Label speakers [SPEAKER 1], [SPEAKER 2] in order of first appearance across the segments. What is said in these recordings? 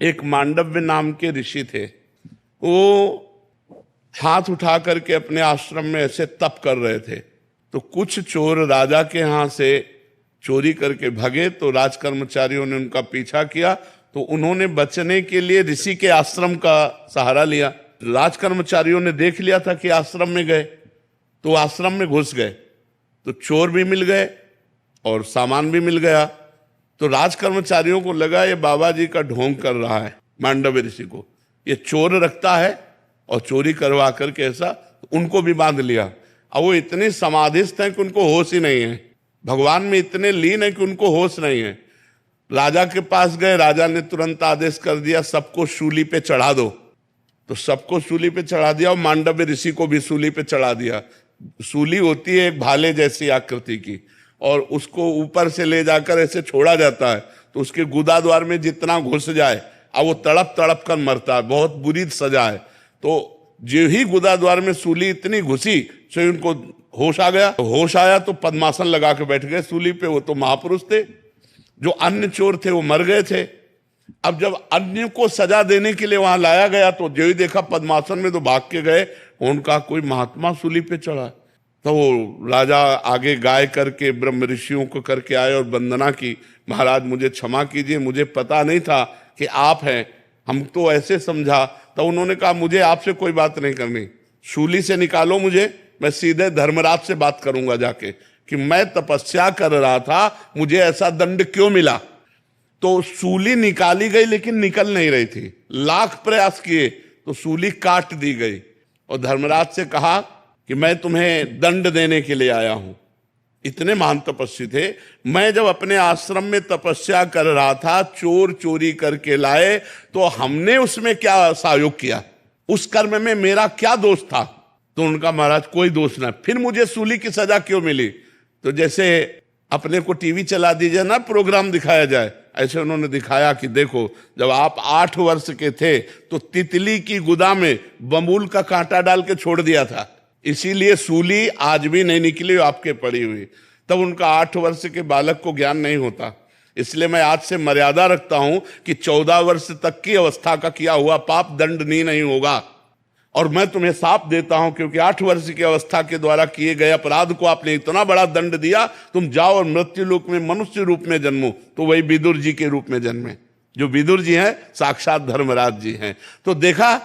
[SPEAKER 1] एक मांडव्य नाम के ऋषि थे। वो हाथ उठा करके अपने आश्रम में ऐसे तप कर रहे थे, तो कुछ चोर राजा के यहाँ से चोरी करके भगे, तो राज कर्मचारियों ने उनका पीछा किया, तो उन्होंने बचने के लिए ऋषि के आश्रम का सहारा लिया। राज कर्मचारियों ने देख लिया था कि आश्रम में गए, तो आश्रम में घुस गए, तो चोर भी मिल गए और सामान भी मिल गया। तो राज कर्मचारियों को लगा ये बाबा जी का ढोंग कर रहा है मांडव्य ऋषि को, ये चोर रखता है और चोरी करवा करके ऐसा, उनको भी बांध लिया। अब वो इतने समाधिस्थ हैं कि उनको होश ही नहीं है, भगवान में इतने लीन है कि उनको होश नहीं है। राजा के पास गए, राजा ने तुरंत आदेश कर दिया सबको सूली पे चढ़ा दो, तो सबको सूली पे चढ़ा दिया और मांडव्य ऋषि को भी सूली पे चढ़ा दिया। सूली होती है एक भाले जैसी आकृति की, और उसको ऊपर से ले जाकर ऐसे छोड़ा जाता है, तो उसके गुदा द्वार में जितना घुस जाए अब वो तड़प तड़प कर मरता है, बहुत बुरी सजा है। तो जो ही गुदा द्वार में सूली इतनी घुसी तो उनको होश आ गया, तो होश आया तो पद्मासन लगा के बैठ गए सूली पे। वो तो महापुरुष थे, जो अन्य चोर थे वो मर गए थे। अब जब अन्य को सजा देने के लिए वहां लाया गया तो जो ही देखा पद्मासन में, तो भाग के गए, उनका कोई महात्मा सूली पे चढ़ा। तो वो राजा आगे गाय करके ब्रह्म ऋषियों को करके आए और वंदना की, महाराज मुझे क्षमा कीजिए, मुझे पता नहीं था कि आप हैं, हम तो ऐसे समझा। तो उन्होंने कहा मुझे आपसे कोई बात नहीं करनी, सूली से निकालो मुझे, मैं सीधे धर्मराज से बात करूंगा जाके कि मैं तपस्या कर रहा था, मुझे ऐसा दंड क्यों मिला। तो सूली निकाली गई लेकिन निकल नहीं रही थी, लाख प्रयास किए तो सूली काट दी गई। और धर्मराज से कहा कि मैं तुम्हें दंड देने के लिए आया हूं। इतने महान तपस्वी थे। मैं जब अपने आश्रम में तपस्या कर रहा था, चोर चोरी करके लाए, तो हमने उसमें क्या सहयोग किया, उस कर्म में मेरा क्या दोष था। तो उनका महाराज कोई दोष ना, फिर मुझे सूली की सजा क्यों मिली। तो जैसे अपने को टीवी चला दीजिए ना, प्रोग्राम दिखाया जाए, ऐसे उन्होंने दिखाया कि देखो जब आप 8 वर्ष के थे तो तितली की गुदा में बबूल का कांटा डाल के छोड़ दिया था, इसीलिए सूली आज भी नहीं निकली, आपके पड़ी हुई। तब उनका 8 वर्ष के बालक को ज्ञान नहीं होता। इसलिए मैं आज से मर्यादा रखता हूं कि 14 वर्ष तक की अवस्था का किया हुआ पाप दंडनीय नहीं होगा। और मैं तुम्हें साफ देता हूं, क्योंकि 8 वर्ष की अवस्था के द्वारा किए गए अपराध को आपने इतना बड़ा दंड दिया, तुम जाओ और मृत्यु लोक में मनुष्य रूप में जन्मो। तो वही विदुर जी के रूप में जन्मे, जो विदुर जी हैं साक्षात धर्मराज जी हैं। तो देखा,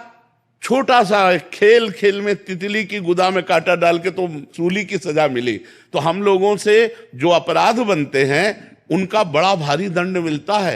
[SPEAKER 1] छोटा सा खेल खेल में तितली की गुदा में कांटा डाल के तो सूली की सजा मिली। तो हम लोगों से जो अपराध बनते हैं उनका बड़ा भारी दंड मिलता है।